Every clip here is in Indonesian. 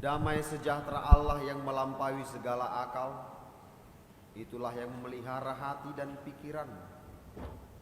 Damai sejahtera Allah yang melampaui segala akal, itulah yang memelihara hati dan pikiran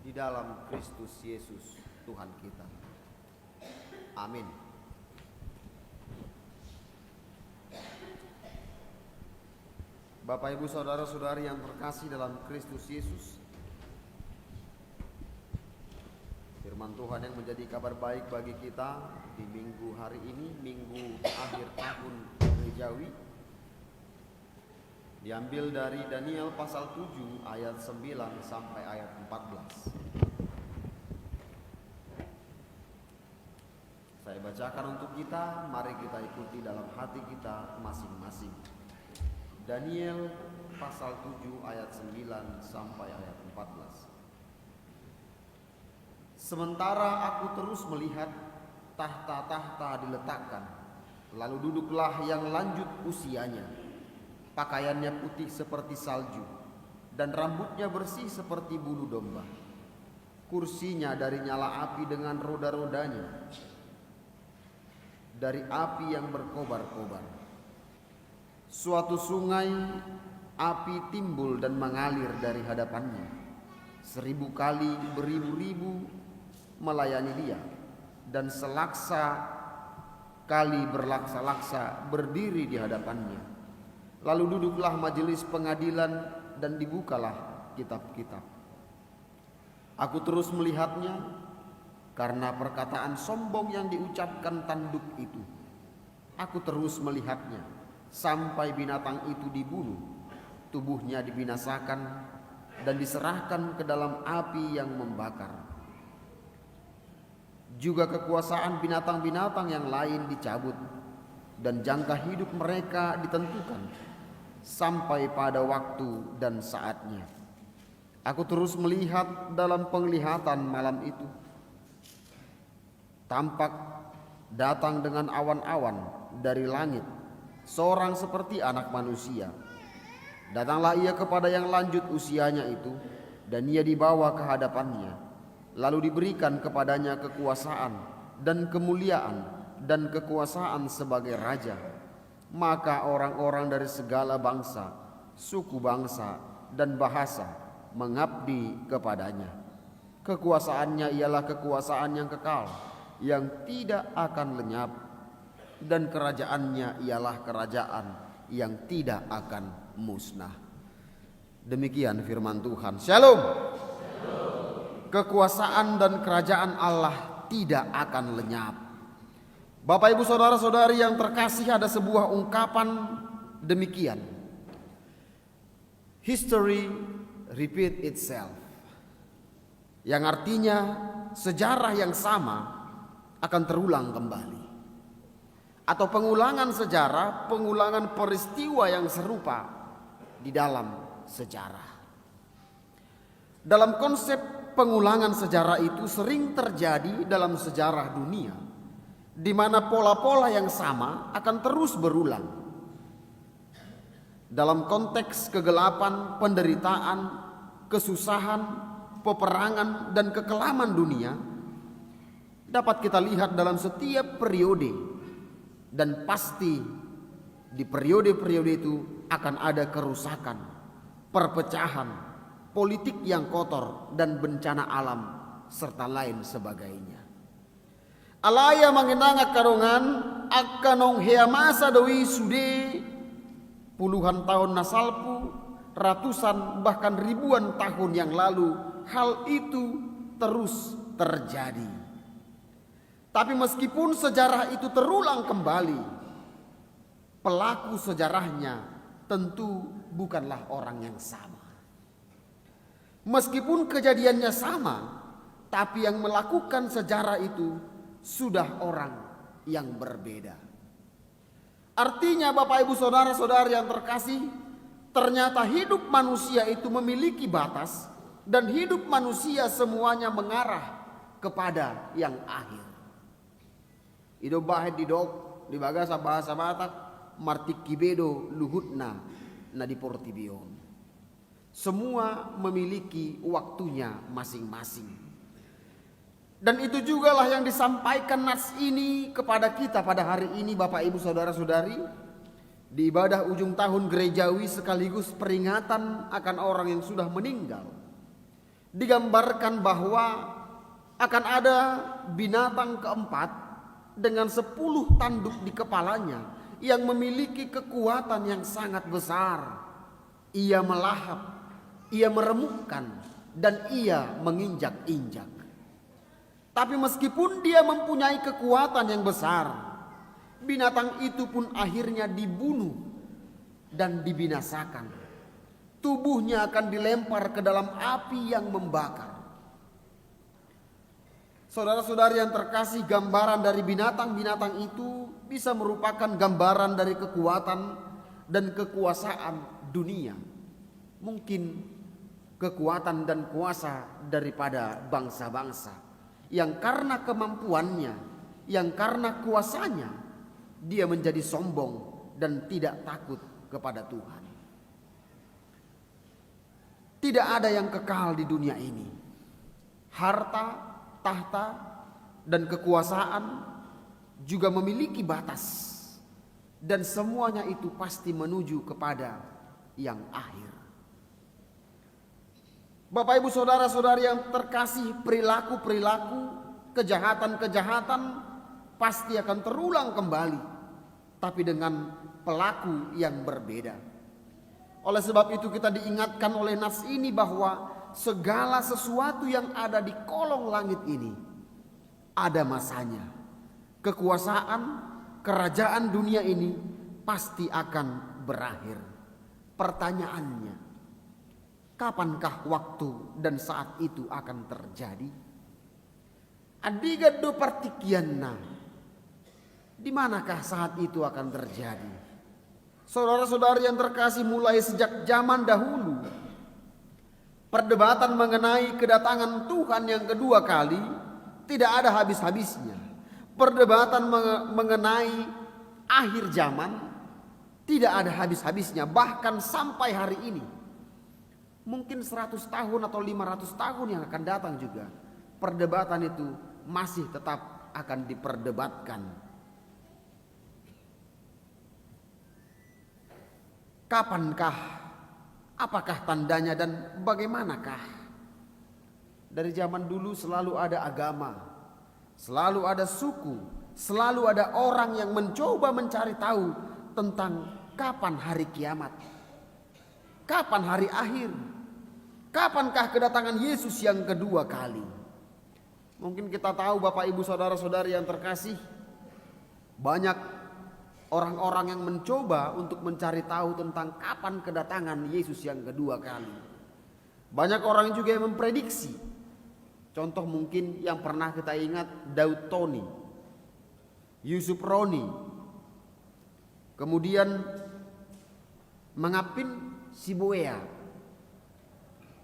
di dalam Kristus Yesus Tuhan kita. Amin. Bapak Ibu saudara-saudari yang terkasih dalam Kristus Yesus, firman Tuhan yang menjadi kabar baik bagi kita di minggu hari ini, minggu akhir tahun gerejawi, diambil dari Daniel pasal 7 ayat 9 sampai ayat 14. Saya bacakan untuk kita, mari kita ikuti dalam hati kita masing-masing. Daniel pasal 7 ayat 9 sampai ayat 14. Sementara aku terus melihat tahta-tahta diletakkan, lalu duduklah yang lanjut usianya. Pakaiannya putih seperti salju, dan rambutnya bersih seperti bulu domba. Kursinya dari nyala api dengan roda-rodanya, dari api yang berkobar-kobar. Suatu sungai api timbul dan mengalir dari hadapannya. 1000 kali beribu-ribu melayani dia, dan selaksa kali berlaksa-laksa berdiri di hadapannya. Lalu duduklah majelis pengadilan dan dibukalah kitab-kitab. Aku terus melihatnya karena perkataan sombong yang diucapkan tanduk itu. Aku terus melihatnya sampai binatang itu dibunuh, tubuhnya dibinasakan dan diserahkan ke dalam api yang membakar. Juga kekuasaan binatang-binatang yang lain dicabut, dan jangka hidup mereka ditentukan sampai pada waktu dan saatnya. Aku terus melihat dalam penglihatan malam itu, tampak datang dengan awan-awan dari langit seorang seperti anak manusia. Datanglah ia kepada yang lanjut usianya itu, dan ia dibawa ke hadapannya. Lalu diberikan kepadanya kekuasaan dan kemuliaan dan kekuasaan sebagai raja. Maka orang-orang dari segala bangsa, suku bangsa, dan bahasa mengabdi kepadanya. Kekuasaannya ialah kekuasaan yang kekal, yang tidak akan lenyap, dan kerajaannya ialah kerajaan yang tidak akan musnah. Demikian firman Tuhan. Shalom. Kekuasaan dan kerajaan Allah tidak akan lenyap. Bapak Ibu saudara-saudari yang terkasih, ada sebuah ungkapan demikian: history repeat itself, yang artinya sejarah yang sama akan terulang kembali, atau pengulangan sejarah, pengulangan peristiwa yang serupa di dalam sejarah. Dalam konsep pengulangan sejarah itu sering terjadi dalam sejarah dunia, di mana pola-pola yang sama akan terus berulang. Dalam konteks kegelapan, penderitaan, kesusahan, peperangan, dan kekelaman dunia, dapat kita lihat dalam setiap periode, dan pasti di periode-periode itu akan ada kerusakan, perpecahan, politik yang kotor, dan bencana alam serta lain sebagainya. Alaya mangenanga karongan akanong heamasa doi sude puluhan tahun nasalpu, ratusan bahkan ribuan tahun yang lalu hal itu terus terjadi. Tapi meskipun sejarah itu terulang kembali, pelaku sejarahnya tentu bukanlah orang yang sama. Meskipun kejadiannya sama, tapi yang melakukan sejarah itu sudah orang yang berbeda. Artinya Bapak Ibu saudara-saudari yang terkasih, ternyata hidup manusia itu memiliki batas, dan hidup manusia semuanya mengarah kepada yang akhir. Ido bahet didok di bagasa bahasa Batak martik kibedo luhutna na di portibion. Semua memiliki waktunya masing-masing. Dan itu jugalah yang disampaikan nas ini kepada kita pada hari ini, Bapak Ibu Saudara-saudari, di ibadah ujung tahun gerejawi sekaligus peringatan akan orang yang sudah meninggal. Digambarkan bahwa akan ada binatang keempat dengan 10 tanduk di kepalanya yang memiliki kekuatan yang sangat besar. Ia melahap, ia meremukkan, dan ia menginjak-injak. Tapi meskipun dia mempunyai kekuatan yang besar, binatang itu pun akhirnya dibunuh dan dibinasakan. Tubuhnya akan dilempar ke dalam api yang membakar. Saudara-saudari yang terkasih, gambaran dari binatang-binatang itu bisa merupakan gambaran dari kekuatan dan kekuasaan dunia. Mungkin kekuatan dan kuasa daripada bangsa-bangsa yang karena kemampuannya, yang karena kuasanya, dia menjadi sombong dan tidak takut kepada Tuhan. Tidak ada yang kekal di dunia ini. Harta, tahta, dan kekuasaan juga memiliki batas. Dan semuanya itu pasti menuju kepada yang akhir. Bapak Ibu Saudara-saudari yang terkasih, perilaku-perilaku, kejahatan-kejahatan pasti akan terulang kembali, tapi dengan pelaku yang berbeda. Oleh sebab itu kita diingatkan oleh nas ini bahwa segala sesuatu yang ada di kolong langit ini ada masanya. Kekuasaan, kerajaan dunia ini pasti akan berakhir. Pertanyaannya, kapankah waktu dan saat itu akan terjadi? Adigado partikianna. Di manakah saat itu akan terjadi? Saudara-saudari yang terkasih, mulai sejak zaman dahulu perdebatan mengenai kedatangan Tuhan yang kedua kali tidak ada habis-habisnya. Perdebatan mengenai akhir zaman tidak ada habis-habisnya, bahkan sampai hari ini. Mungkin 100 tahun atau 500 tahun yang akan datang juga, perdebatan itu masih tetap akan diperdebatkan. Kapankah? Apakah tandanya dan bagaimanakah? Dari zaman dulu selalu ada agama, selalu ada suku, selalu ada orang yang mencoba mencari tahu tentang kapan hari kiamat, kapan hari akhir, kapankah kedatangan Yesus yang kedua kali. Mungkin kita tahu Bapak Ibu Saudara-saudari yang terkasih, banyak orang-orang yang mencoba untuk mencari tahu tentang kapan kedatangan Yesus yang kedua kali. Banyak orang juga yang memprediksi. Contoh mungkin yang pernah kita ingat, Daud Tony, Yusuf Roni, kemudian Mangapin Siboea.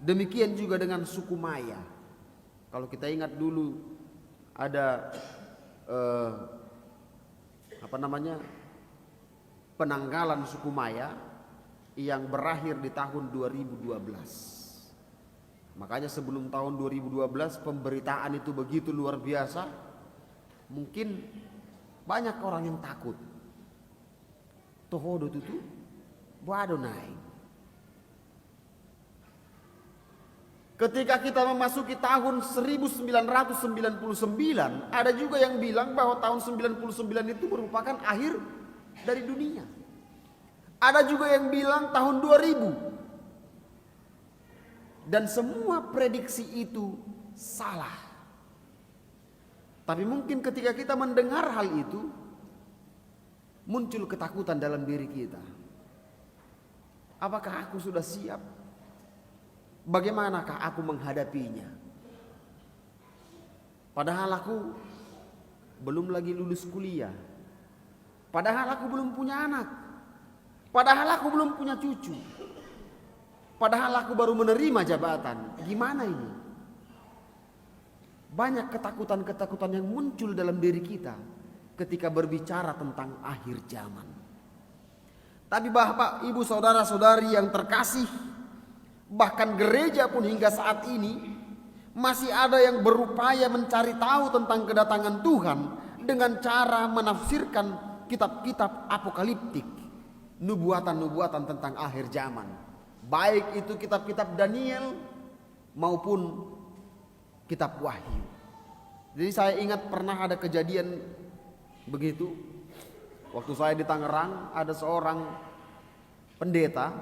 Demikian juga dengan suku Maya. Kalau kita ingat dulu ada penanggalan suku Maya yang berakhir di tahun 2012. Makanya sebelum tahun 2012 pemberitaan itu begitu luar biasa. Mungkin banyak orang yang takut. Tohodo tutu Wadonai. Ketika kita memasuki tahun 1999, ada juga yang bilang bahwa tahun 99 itu merupakan akhir dari dunia. Ada juga yang bilang tahun 2000. Dan semua prediksi itu salah. Tapi mungkin ketika kita mendengar hal itu, muncul ketakutan dalam diri kita. Apakah aku sudah siap? Bagaimanakah aku menghadapinya? Padahal aku belum lagi lulus kuliah. Padahal aku belum punya anak. Padahal aku belum punya cucu. Padahal aku baru menerima jabatan. Gimana ini? Banyak ketakutan-ketakutan yang muncul dalam diri kita ketika berbicara tentang akhir zaman. Tapi Bapak, Ibu, Saudara-saudari yang terkasih, bahkan gereja pun hingga saat ini Masih ada yang berupaya mencari tahu tentang kedatangan Tuhan dengan cara menafsirkan kitab-kitab apokaliptik, nubuatan-nubuatan tentang akhir zaman. Baik itu kitab-kitab Daniel maupun kitab Wahyu. Jadi saya ingat pernah ada kejadian begitu. Waktu saya di Tangerang, ada seorang pendeta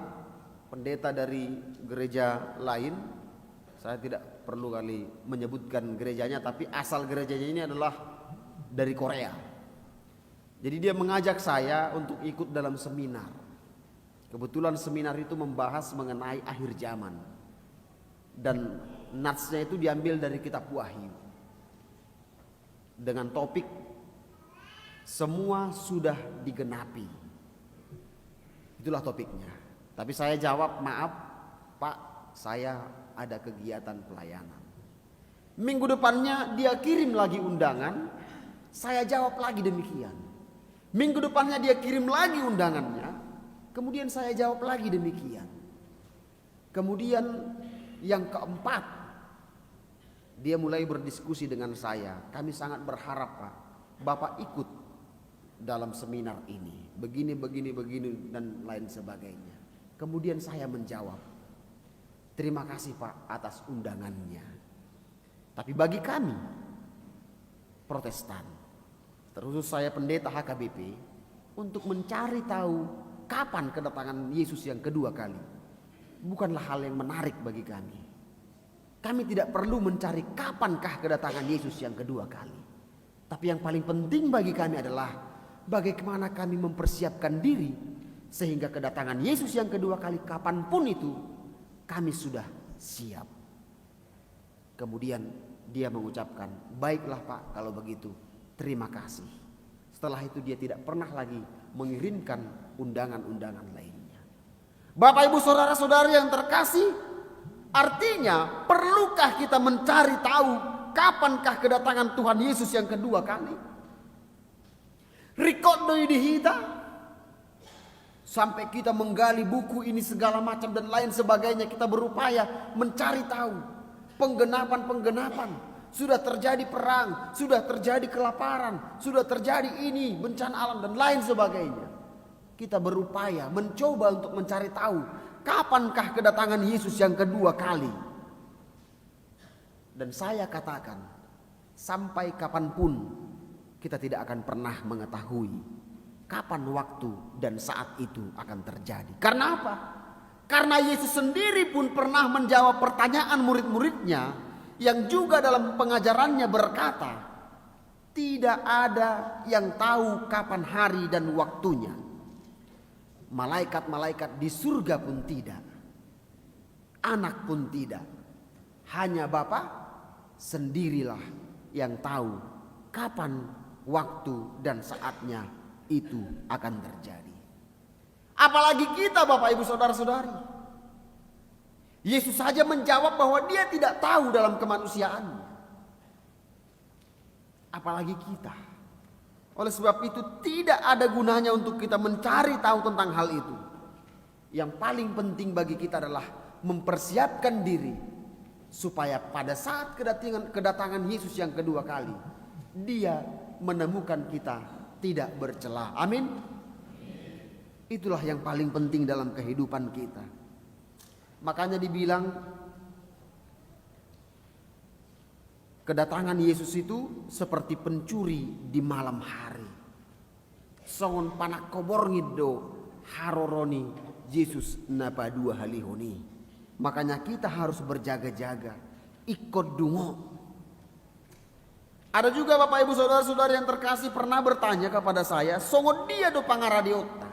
dari gereja lain. Saya tidak perlu kali menyebutkan gerejanya, tapi asal gerejanya ini adalah dari Korea. Jadi dia mengajak saya untuk ikut dalam seminar. Kebetulan seminar itu membahas mengenai akhir zaman. Dan natsnya itu diambil dari kitab Wahyu. Dengan topik semua sudah digenapi. Itulah topiknya. Tapi saya jawab, maaf Pak, saya ada kegiatan pelayanan. Minggu depannya dia kirim lagi undangan, saya jawab lagi demikian. Minggu depannya dia kirim lagi undangannya, kemudian saya jawab lagi demikian. Kemudian yang keempat, dia mulai berdiskusi dengan saya. Kami sangat berharap Pak, Bapak ikut dalam seminar ini, begini dan lain sebagainya. Kemudian saya menjawab, terima kasih Pak atas undangannya. Tapi bagi kami Protestan, terus saya pendeta HKBP, untuk mencari tahu kapan kedatangan Yesus yang kedua kali, bukanlah hal yang menarik bagi kami. Kami tidak perlu mencari kapankah kedatangan Yesus yang kedua kali. Tapi yang paling penting bagi kami adalah bagaimana kami mempersiapkan diri sehingga kedatangan Yesus yang kedua kali kapanpun itu kami sudah siap. Kemudian dia mengucapkan, baiklah Pak kalau begitu, terima kasih. Setelah itu dia tidak pernah lagi mengirimkan undangan-undangan lainnya. Bapak ibu saudara-saudari yang terkasih, artinya perlukah kita mencari tahu kapankah kedatangan Tuhan Yesus yang kedua kali? Rikodoi dihita, sampai kita menggali buku ini segala macam dan lain sebagainya, kita berupaya mencari tahu penggenapan. Sudah terjadi perang, sudah terjadi kelaparan, sudah terjadi ini bencana alam dan lain sebagainya. Kita berupaya mencoba untuk mencari tahu kapankah kedatangan Yesus yang kedua kali. Dan saya katakan, sampai kapanpun kita tidak akan pernah mengetahui kapan waktu dan saat itu akan terjadi. Karena apa? Karena Yesus sendiri pun pernah menjawab pertanyaan murid-muridnya yang juga dalam pengajarannya berkata, tidak ada yang tahu kapan hari dan waktunya. Malaikat-malaikat di surga pun tidak, anak pun tidak, hanya Bapa sendirilah yang tahu kapan waktu dan saatnya itu akan terjadi. Apalagi kita Bapak Ibu Saudara-saudari. Yesus saja menjawab bahwa dia tidak tahu dalam kemanusiaannya. Apalagi kita. Oleh sebab itu tidak ada gunanya untuk kita mencari tahu tentang hal itu. Yang paling penting bagi kita adalah mempersiapkan diri supaya pada saat kedatangan Yesus yang kedua kali, dia menemukan kita tidak bercela. Amin. Itulah yang paling penting dalam kehidupan kita. Makanya dibilang kedatangan Yesus itu seperti pencuri di malam hari. Songon panak koborngido haroroni Yesus napa dua halihoni. Makanya kita harus berjaga-jaga, ikut dungo. Ada juga Bapak Ibu Saudara-saudara yang terkasih pernah bertanya kepada saya, songon dia do pangaradiota.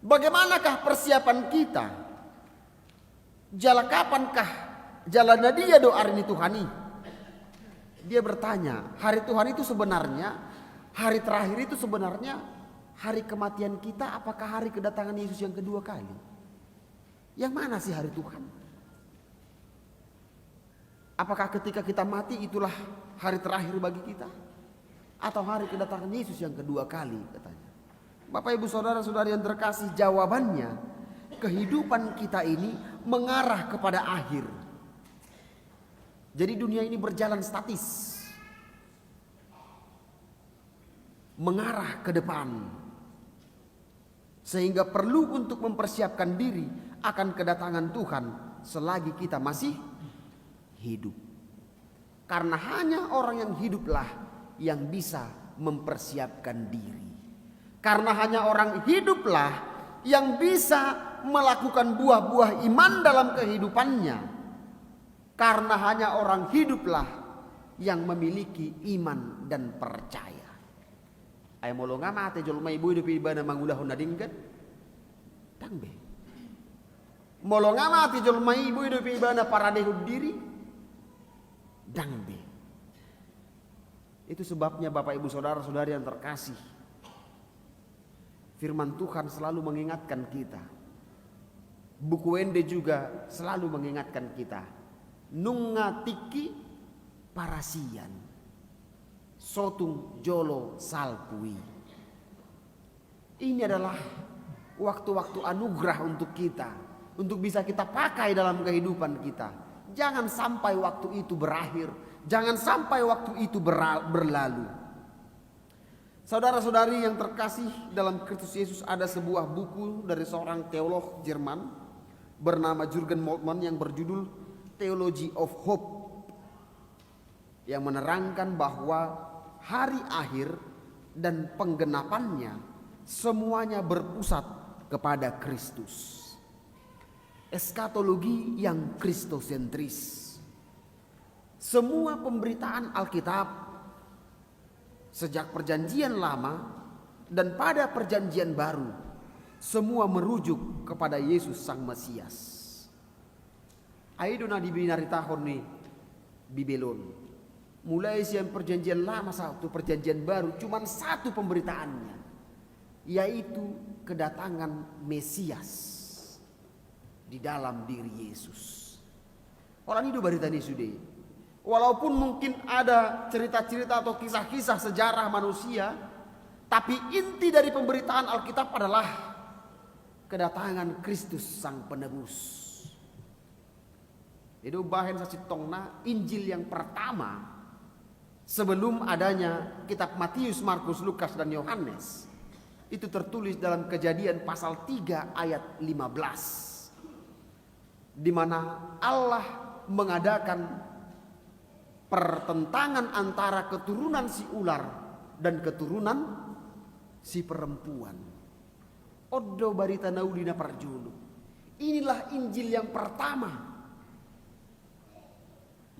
Bagaimanakah persiapan kita? Jala kapankah jalannya dia do arini Tuhani? Dia bertanya, hari Tuhan itu sebenarnya, hari terakhir itu sebenarnya hari kematian kita, apakah hari kedatangan Yesus yang kedua kali? Yang mana sih hari Tuhan? Apakah ketika kita mati itulah hari terakhir bagi kita? Atau hari kedatangan Yesus yang kedua kali katanya. Bapak Ibu Saudara-saudari yang terkasih, jawabannya kehidupan kita ini mengarah kepada akhir. Jadi dunia ini berjalan statis, mengarah ke depan, sehingga perlu untuk mempersiapkan diri akan kedatangan Tuhan selagi kita masih hidup. Karena hanya orang yang hiduplah yang bisa mempersiapkan diri. Karena hanya orang hiduplah yang bisa melakukan buah-buah iman dalam kehidupannya. Karena hanya orang hiduplah yang memiliki iman dan percaya. Ay molo nga mate jol may buy depi ba na mangulahon na din kan? Tangbe. Molo nga mate jol may buy depi ba na paradehud diri? Dangbe. Itu sebabnya Bapak Ibu Saudara-saudari yang terkasih, firman Tuhan selalu mengingatkan kita. Buku Wende juga selalu mengingatkan kita. Nungatiki parasian. Sotung jolo salpui. Ini adalah waktu-waktu anugerah untuk kita, untuk bisa kita pakai dalam kehidupan kita. Jangan sampai waktu itu berakhir, jangan sampai waktu itu berlalu. Saudara-saudari yang terkasih dalam Kristus Yesus, ada sebuah buku dari seorang teolog Jerman bernama Jürgen Moltmann yang berjudul Theology of Hope, yang menerangkan bahwa hari akhir dan penggenapannya semuanya berpusat kepada Kristus. Eskatologi yang kristosentris. Semua pemberitaan Alkitab sejak perjanjian lama dan pada perjanjian baru semua merujuk kepada Yesus Sang Mesias. Ayo na dibinari tahun nih Bibelon. Mulai siang perjanjian lama satu perjanjian baru cuman satu pemberitaannya, yaitu kedatangan Mesias di dalam diri Yesus. Orang hidup berita ini sudah. Walaupun mungkin ada cerita-cerita atau kisah-kisah sejarah manusia, tapi inti dari pemberitaan Alkitab adalah kedatangan Kristus Sang Penebus. Itu bahan sasitongna Injil yang pertama sebelum adanya kitab Matius, Markus, Lukas, dan Yohanes. Itu tertulis dalam Kejadian pasal 3 ayat 15. Di mana Allah mengadakan pertentangan antara keturunan si ular dan keturunan si perempuan. Odo barita naulina parjulu. Inilah Injil yang pertama,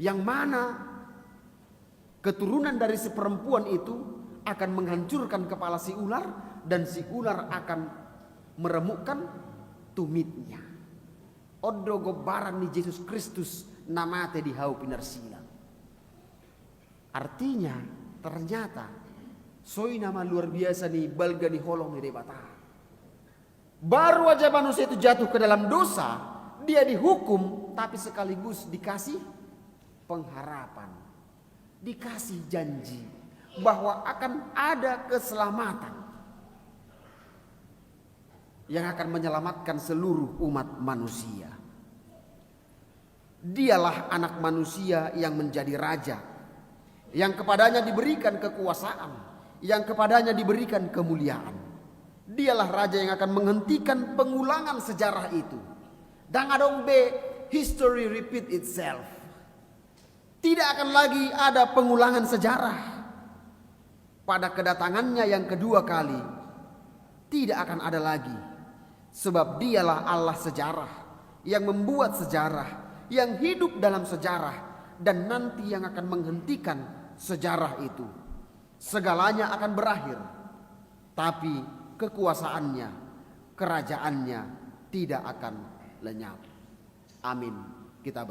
yang mana keturunan dari si perempuan itu akan menghancurkan kepala si ular, dan si ular akan meremukkan tumitnya. Odo gobaran ni Yesus Kristus namate di hau pinarsilang. Artinya ternyata soi nama luar biasa nih balga ni holong ni debata. Baru aja manusia itu jatuh ke dalam dosa, dia dihukum, tapi sekaligus dikasih pengharapan, dikasih janji bahwa akan ada keselamatan yang akan menyelamatkan seluruh umat manusia. Dialah anak manusia yang menjadi raja, yang kepadanya diberikan kekuasaan, yang kepadanya diberikan kemuliaan. Dialah raja yang akan menghentikan pengulangan sejarah itu. Dan adong be history repeat itself. Tidak akan lagi ada pengulangan sejarah. Pada kedatangannya yang kedua kali, tidak akan ada lagi. Sebab dialah Allah sejarah, yang membuat sejarah, yang hidup dalam sejarah, dan nanti yang akan menghentikan sejarah itu. Segalanya akan berakhir, tapi kekuasaannya, kerajaannya tidak akan lenyap. Amin. Kita